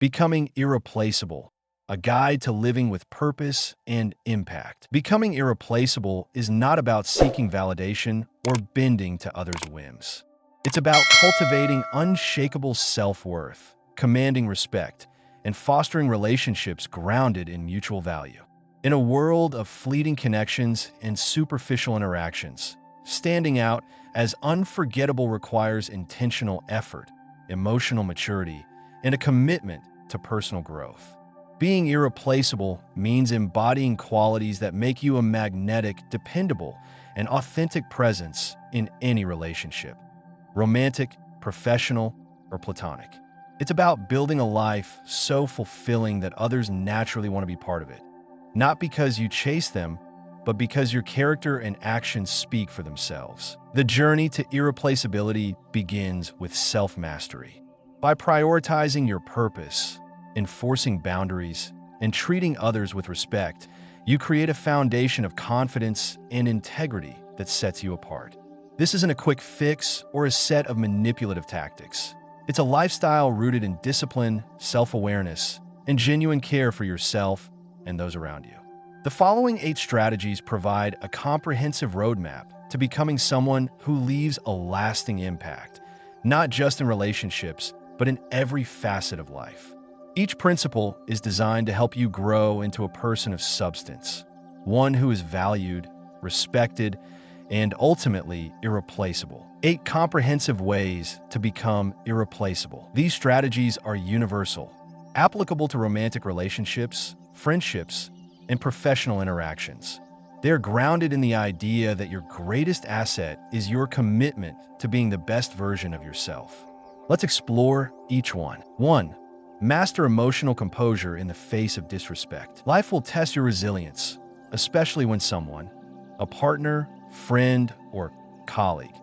Becoming irreplaceable, a guide to living with purpose and impact. Becoming irreplaceable is not about seeking validation or bending to others' whims. It's about cultivating unshakable self-worth, commanding respect, and fostering relationships grounded in mutual value. In a world of fleeting connections and superficial interactions, standing out as unforgettable requires intentional effort, emotional maturity, and a commitment to personal growth. Being irreplaceable means embodying qualities that make you a magnetic, dependable, and authentic presence in any relationship, romantic, professional, or platonic. It's about building a life so fulfilling that others naturally want to be part of it, not because you chase them, but because your character and actions speak for themselves. The journey to irreplaceability begins with self-mastery. By prioritizing your purpose, enforcing boundaries, and treating others with respect, you create a foundation of confidence and integrity that sets you apart. This isn't a quick fix or a set of manipulative tactics. It's a lifestyle rooted in discipline, self-awareness, and genuine care for yourself and those around you. The following 8 strategies provide a comprehensive roadmap to becoming someone who leaves a lasting impact, not just in relationships, but in every facet of life. Each principle is designed to help you grow into a person of substance, one who is valued, respected, and ultimately irreplaceable. 8 comprehensive ways to become irreplaceable. These strategies are universal, applicable to romantic relationships, friendships, and professional interactions. They are grounded in the idea that your greatest asset is your commitment to being the best version of yourself. Let's explore each one. 1. Master emotional composure in the face of disrespect. Life will test your resilience, especially when someone, a partner, friend, or colleague,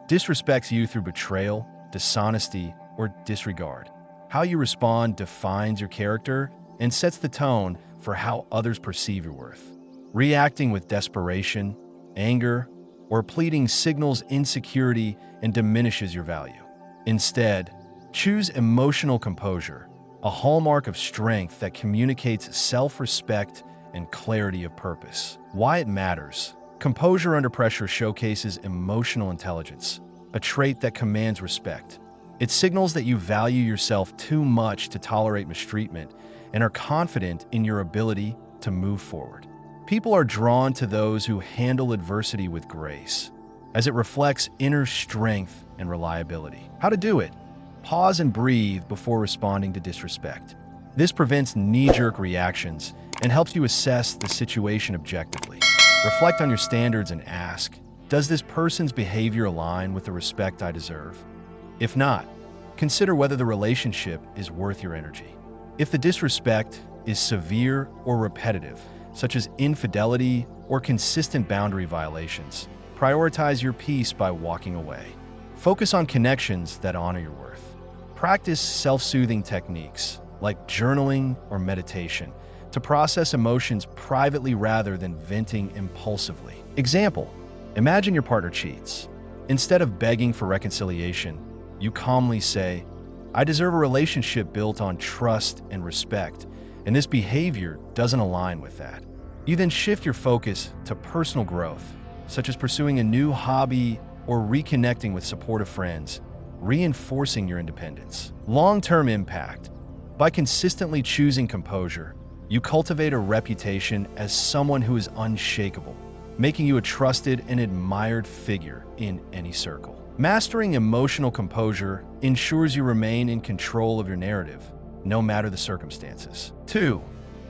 disrespects you through betrayal, dishonesty, or disregard. How you respond defines your character and sets the tone for how others perceive your worth. Reacting with desperation, anger, or pleading signals insecurity and diminishes your value. Instead, choose emotional composure, a hallmark of strength that communicates self-respect and clarity of purpose. Why it matters. Composure under pressure showcases emotional intelligence, a trait that commands respect. It signals that you value yourself too much to tolerate mistreatment and are confident in your ability to move forward. People are drawn to those who handle adversity with grace, as it reflects inner strength and reliability. How to do it? Pause and breathe before responding to disrespect. This prevents knee-jerk reactions and helps you assess the situation objectively. Reflect on your standards and ask, does this person's behavior align with the respect I deserve? If not, consider whether the relationship is worth your energy. If the disrespect is severe or repetitive, such as infidelity or consistent boundary violations, prioritize your peace by walking away. Focus on connections that honor your worth. Practice self-soothing techniques like journaling or meditation to process emotions privately rather than venting impulsively. Example, imagine your partner cheats. Instead of begging for reconciliation, you calmly say, I deserve a relationship built on trust and respect, and this behavior doesn't align with that. You then shift your focus to personal growth, such as pursuing a new hobby or reconnecting with supportive friends, reinforcing your independence. Long-term impact. By consistently choosing composure, you cultivate a reputation as someone who is unshakable, making you a trusted and admired figure in any circle. Mastering emotional composure ensures you remain in control of your narrative, no matter the circumstances. 2.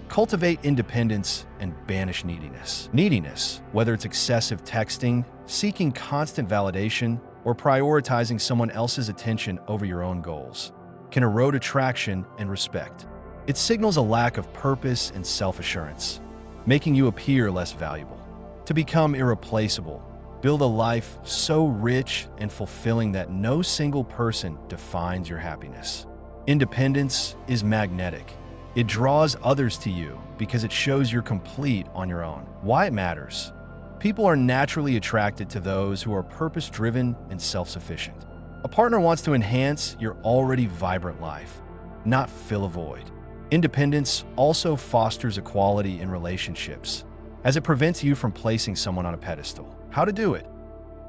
Cultivate independence and banish neediness. Neediness, whether it's excessive texting, seeking constant validation, or prioritizing someone else's attention over your own goals, can erode attraction and respect. It signals a lack of purpose and self-assurance, making you appear less valuable. To become irreplaceable, build a life so rich and fulfilling that no single person defines your happiness. Independence is magnetic. It draws others to you because it shows you're complete on your own. Why it matters. People are naturally attracted to those who are purpose-driven and self-sufficient. A partner wants to enhance your already vibrant life, not fill a void. Independence also fosters equality in relationships, as it prevents you from placing someone on a pedestal. How to do it?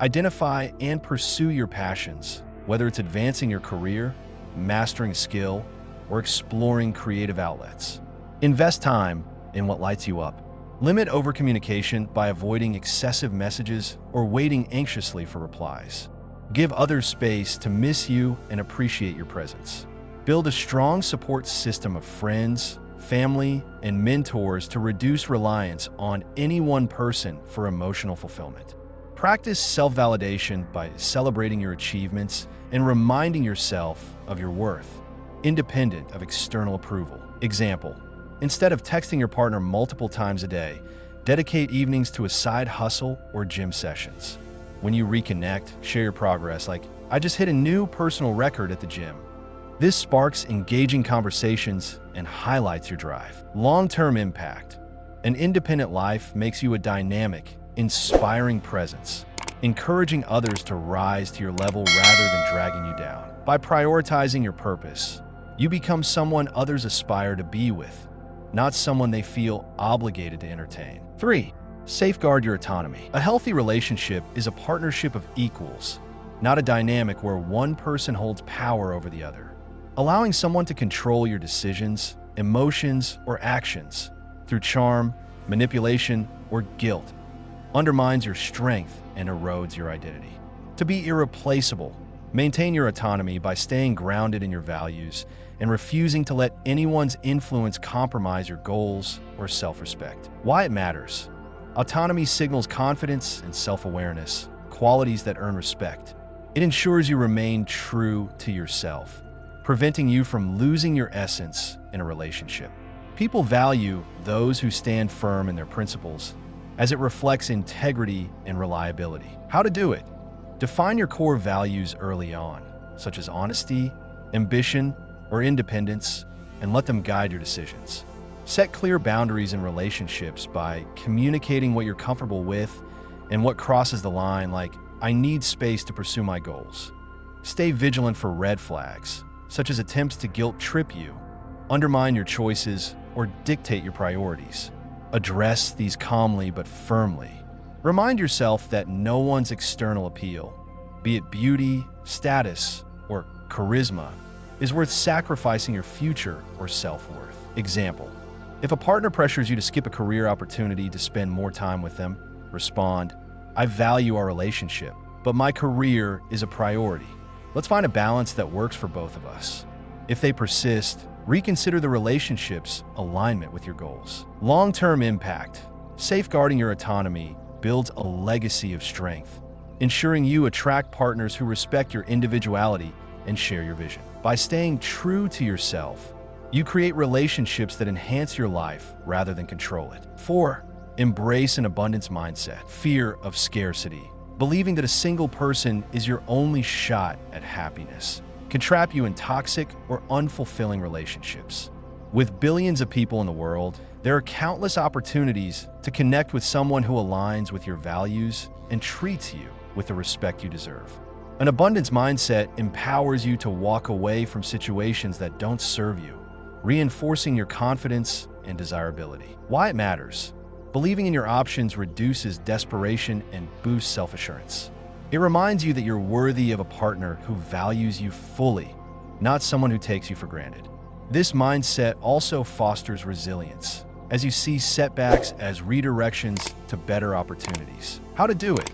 Identify and pursue your passions, whether it's advancing your career, mastering a skill, or exploring creative outlets. Invest time in what lights you up. Limit overcommunication by avoiding excessive messages or waiting anxiously for replies. Give others space to miss you and appreciate your presence. Build a strong support system of friends, family, and mentors to reduce reliance on any one person for emotional fulfillment. Practice self-validation by celebrating your achievements and reminding yourself of your worth, independent of external approval. Example: instead of texting your partner multiple times a day, dedicate evenings to a side hustle or gym sessions. When you reconnect, share your progress, like, "I just hit a new personal record at the gym." This sparks engaging conversations and highlights your drive. Long-term impact. An independent life makes you a dynamic, inspiring presence, encouraging others to rise to your level rather than dragging you down. By prioritizing your purpose, you become someone others aspire to be with, not someone they feel obligated to entertain. 3. Safeguard your autonomy. A healthy relationship is a partnership of equals, not a dynamic where one person holds power over the other. Allowing someone to control your decisions, emotions, or actions through charm, manipulation, or guilt undermines your strength and erodes your identity. To be irreplaceable, maintain your autonomy by staying grounded in your values and refusing to let anyone's influence compromise your goals or self-respect. Why it matters. Autonomy signals confidence and self-awareness, qualities that earn respect. It ensures you remain true to yourself, preventing you from losing your essence in a relationship. People value those who stand firm in their principles, as it reflects integrity and reliability. How to do it? Define your core values early on, such as honesty, ambition, or independence, and let them guide your decisions. Set clear boundaries in relationships by communicating what you're comfortable with and what crosses the line, like, "I need space to pursue my goals." Stay vigilant for red flags, such as attempts to guilt trip you, undermine your choices, or dictate your priorities. Address these calmly but firmly. Remind yourself that no one's external appeal, be it beauty, status, or charisma, is worth sacrificing your future or self-worth. Example: if a partner pressures you to skip a career opportunity to spend more time with them, respond, "I value our relationship, but my career is a priority. Let's find a balance that works for both of us." If they persist, reconsider the relationship's alignment with your goals. Long-term impact. Safeguarding your autonomy builds a legacy of strength, ensuring you attract partners who respect your individuality and share your vision. By staying true to yourself, you create relationships that enhance your life rather than control it. 4. Embrace an abundance mindset. Fear of scarcity. Believing that a single person is your only shot at happiness can trap you in toxic or unfulfilling relationships. With billions of people in the world, there are countless opportunities to connect with someone who aligns with your values and treats you with the respect you deserve. An abundance mindset empowers you to walk away from situations that don't serve you, reinforcing your confidence and desirability. Why it matters. Believing in your options reduces desperation and boosts self-assurance. It reminds you that you're worthy of a partner who values you fully, not someone who takes you for granted. This mindset also fosters resilience, as you see setbacks as redirections to better opportunities. How to do it?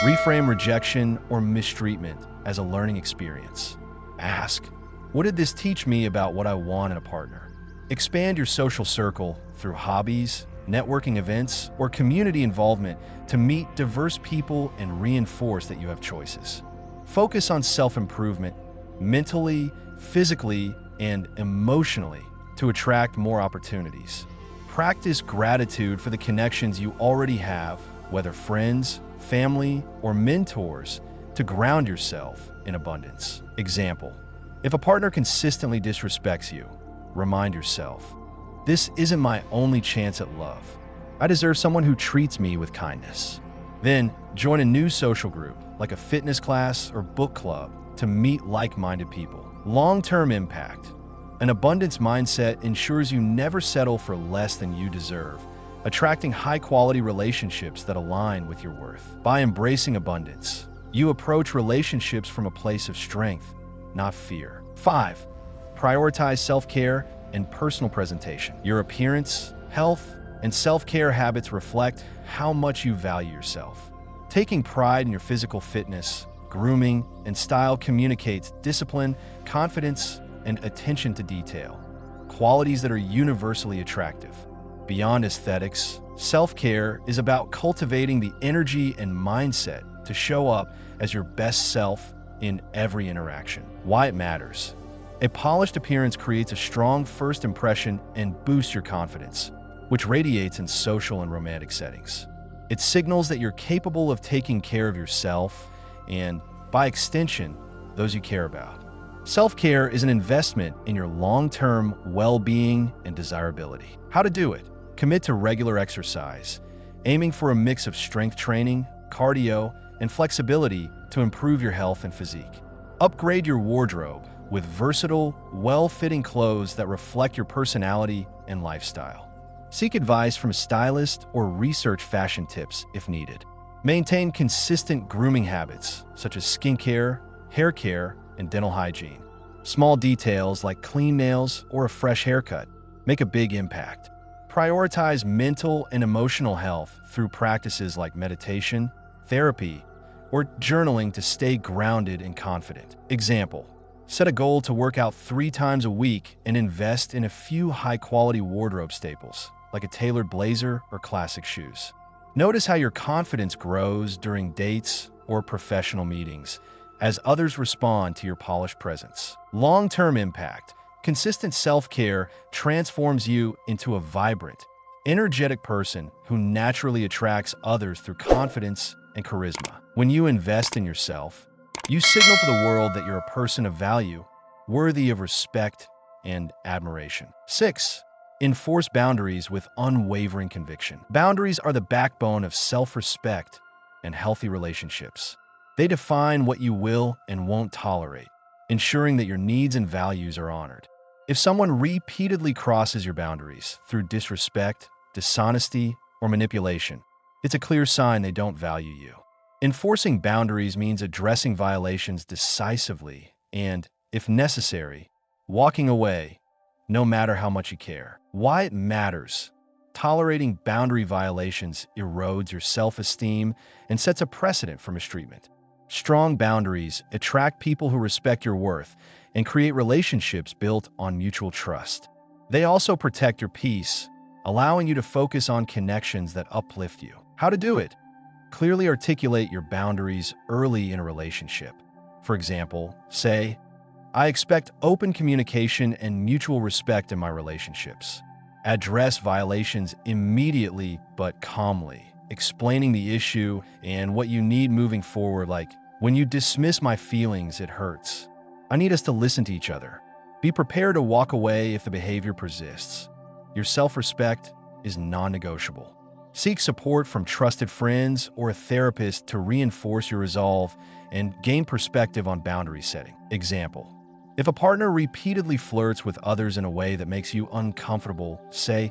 Reframe rejection or mistreatment as a learning experience. Ask, what did this teach me about what I want in a partner? Expand your social circle through hobbies, networking events, or community involvement to meet diverse people and reinforce that you have choices. Focus on self-improvement mentally, physically, and emotionally to attract more opportunities. Practice gratitude for the connections you already have, whether friends, family, or mentors, to ground yourself in abundance. Example: if a partner consistently disrespects you, remind yourself, "This isn't my only chance at love. I deserve someone who treats me with kindness." Then, join a new social group, like a fitness class or book club, to meet like-minded people. Long-term impact. An abundance mindset ensures you never settle for less than you deserve, attracting high-quality relationships that align with your worth. By embracing abundance, you approach relationships from a place of strength, not fear. 5. Prioritize self-care and personal presentation. Your appearance, health, and self-care habits reflect how much you value yourself. Taking pride in your physical fitness, grooming, and style communicates discipline, confidence, and attention to detail, qualities that are universally attractive. Beyond aesthetics, self-care is about cultivating the energy and mindset to show up as your best self in every interaction. Why it matters. A polished appearance creates a strong first impression and boosts your confidence, which radiates in social and romantic settings. It signals that you're capable of taking care of yourself and, by extension, those you care about. Self-care is an investment in your long-term well-being and desirability. How to do it? Commit to regular exercise, aiming for a mix of strength training, cardio, and flexibility to improve your health and physique. Upgrade your wardrobe with versatile, well-fitting clothes that reflect your personality and lifestyle. Seek advice from a stylist or research fashion tips if needed. Maintain consistent grooming habits such as skincare, hair care, and dental hygiene. Small details like clean nails or a fresh haircut make a big impact. Prioritize mental and emotional health through practices like meditation, therapy, or journaling to stay grounded and confident. Example: set a goal to work out 3 times a week and invest in a few high-quality wardrobe staples, like a tailored blazer or classic shoes. Notice how your confidence grows during dates or professional meetings as others respond to your polished presence. Long-term impact. Consistent self-care transforms you into a vibrant, energetic person who naturally attracts others through confidence and charisma. When you invest in yourself, you signal to the world that you're a person of value, worthy of respect and admiration. 6. Enforce boundaries with unwavering conviction. Boundaries are the backbone of self-respect and healthy relationships. They define what you will and won't tolerate, ensuring that your needs and values are honored. If someone repeatedly crosses your boundaries through disrespect, dishonesty, or manipulation, it's a clear sign they don't value you. Enforcing boundaries means addressing violations decisively and, if necessary, walking away, no matter how much you care. Why it matters. Tolerating boundary violations erodes your self-esteem and sets a precedent for mistreatment. Strong boundaries attract people who respect your worth and create relationships built on mutual trust. They also protect your peace, allowing you to focus on connections that uplift you. How to do it? Clearly articulate your boundaries early in a relationship. For example, say, "I expect open communication and mutual respect in my relationships." Address violations immediately but calmly, explaining the issue and what you need moving forward, like, "When you dismiss my feelings, it hurts. I need us to listen to each other." Be prepared to walk away if the behavior persists. Your self-respect is non-negotiable. Seek support from trusted friends or a therapist to reinforce your resolve and gain perspective on boundary setting. Example: if a partner repeatedly flirts with others in a way that makes you uncomfortable, say,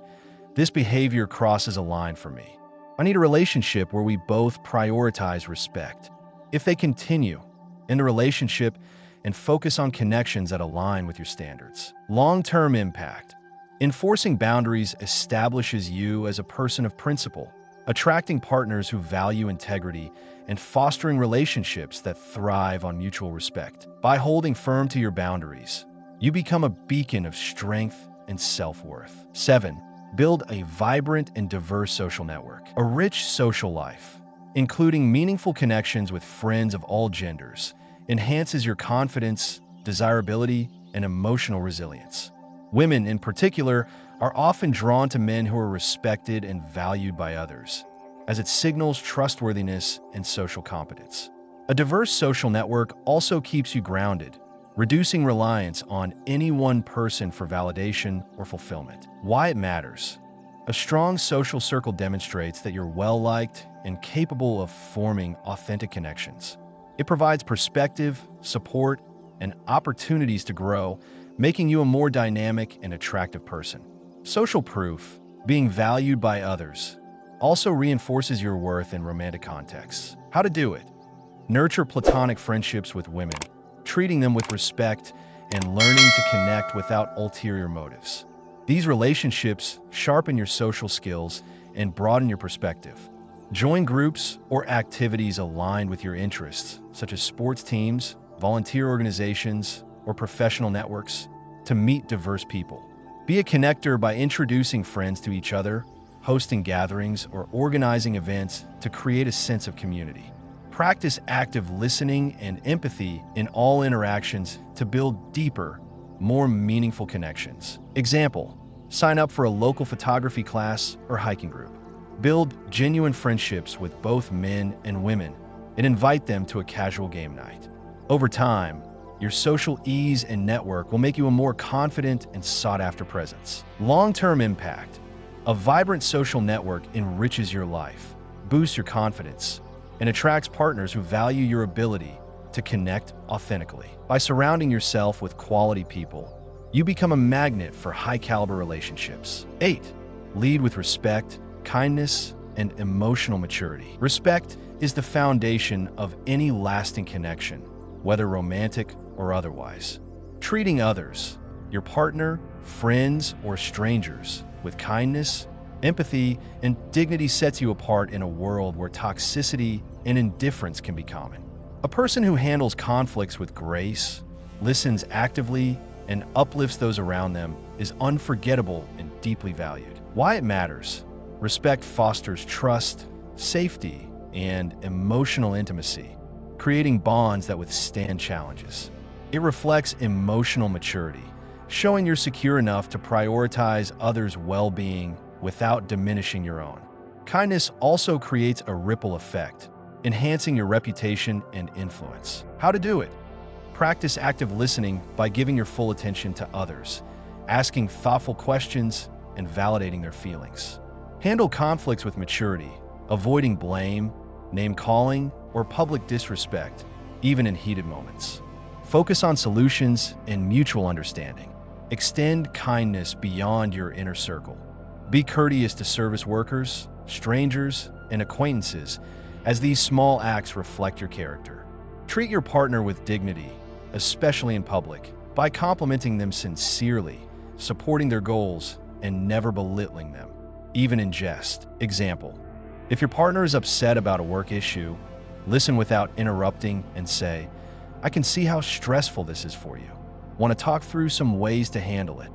"This behavior crosses a line for me. I need a relationship where we both prioritize respect." If they continue, end the relationship and focus on connections that align with your standards. Long-term impact. Enforcing boundaries establishes you as a person of principle, attracting partners who value integrity and fostering relationships that thrive on mutual respect. By holding firm to your boundaries, you become a beacon of strength and self-worth. 7. Build a vibrant and diverse social network. A rich social life, including meaningful connections with friends of all genders, enhances your confidence, desirability, and emotional resilience. Women, in particular, are often drawn to men who are respected and valued by others, as it signals trustworthiness and social competence. A diverse social network also keeps you grounded, reducing reliance on any one person for validation or fulfillment. Why it matters. A strong social circle demonstrates that you're well-liked and capable of forming authentic connections. It provides perspective, support, and opportunities to grow, making you a more dynamic and attractive person. Social proof, being valued by others, also reinforces your worth in romantic contexts. How to do it? Nurture platonic friendships with women, treating them with respect and learning to connect without ulterior motives. These relationships sharpen your social skills and broaden your perspective. Join groups or activities aligned with your interests, such as sports teams, volunteer organizations, or professional networks, to meet diverse people. Be a connector by introducing friends to each other, hosting gatherings, or organizing events to create a sense of community. Practice active listening and empathy in all interactions to build deeper, more meaningful connections. Example, sign up for a local photography class or hiking group. Build genuine friendships with both men and women and invite them to a casual game night. Over time, your social ease and network will make you a more confident and sought-after presence. Long-term impact. A vibrant social network enriches your life, boosts your confidence, and attracts partners who value your ability to connect authentically. By surrounding yourself with quality people, you become a magnet for high-caliber relationships. 8. Lead with respect, kindness, and emotional maturity. Respect is the foundation of any lasting connection, whether romantic or otherwise. Treating others, your partner, friends, or strangers, with kindness, empathy, and dignity sets you apart in a world where toxicity and indifference can be common. A person who handles conflicts with grace, listens actively, and uplifts those around them is unforgettable and deeply valued. Why it matters. Respect fosters trust, safety, and emotional intimacy, creating bonds that withstand challenges. It reflects emotional maturity, showing you're secure enough to prioritize others' well-being without diminishing your own. Kindness also creates a ripple effect, enhancing your reputation and influence. How to do it? Practice active listening by giving your full attention to others, asking thoughtful questions, and validating their feelings. Handle conflicts with maturity, avoiding blame, name-calling, or public disrespect, even in heated moments. Focus on solutions and mutual understanding. Extend kindness beyond your inner circle. Be courteous to service workers, strangers, and acquaintances, as these small acts reflect your character. Treat your partner with dignity, especially in public, by complimenting them sincerely, supporting their goals, and never belittling them, even in jest. Example, if your partner is upset about a work issue, listen without interrupting and say, "I can see how stressful this is for you. Want to talk through some ways to handle it?"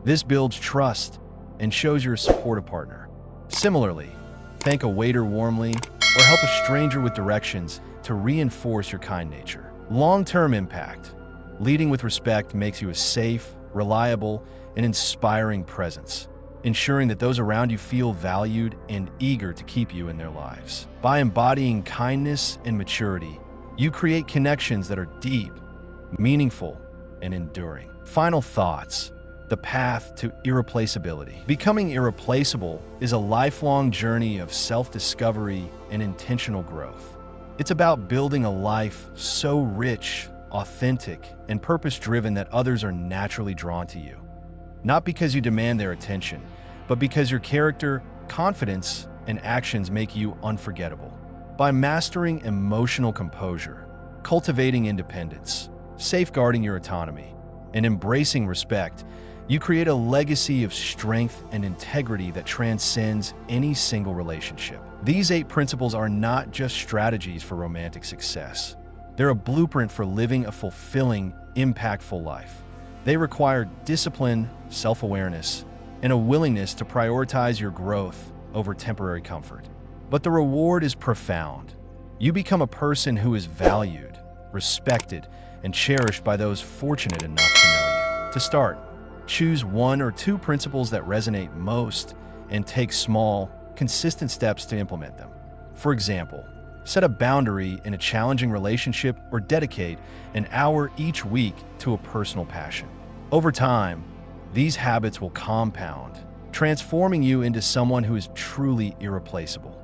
This builds trust and shows you're a supportive partner. Similarly, thank a waiter warmly or help a stranger with directions to reinforce your kind nature. Long-term impact. Leading with respect makes you a safe, reliable, and inspiring presence, ensuring that those around you feel valued and eager to keep you in their lives. By embodying kindness and maturity, you create connections that are deep, meaningful, and enduring. Final thoughts. The path to irreplaceability. Becoming irreplaceable is a lifelong journey of self-discovery and intentional growth. It's about building a life so rich, authentic, and purpose-driven that others are naturally drawn to you. Not because you demand their attention, but because your character, confidence, and actions make you unforgettable. By mastering emotional composure, cultivating independence, safeguarding your autonomy, and embracing respect, you create a legacy of strength and integrity that transcends any single relationship. These 8 principles are not just strategies for romantic success. They're a blueprint for living a fulfilling, impactful life. They require discipline, self-awareness, and a willingness to prioritize your growth over temporary comfort. But the reward is profound. You become a person who is valued, respected, and cherished by those fortunate enough to know you. To start, choose 1 or 2 principles that resonate most and take small, consistent steps to implement them. For example, set a boundary in a challenging relationship or dedicate an hour each week to a personal passion. Over time, these habits will compound, transforming you into someone who is truly irreplaceable.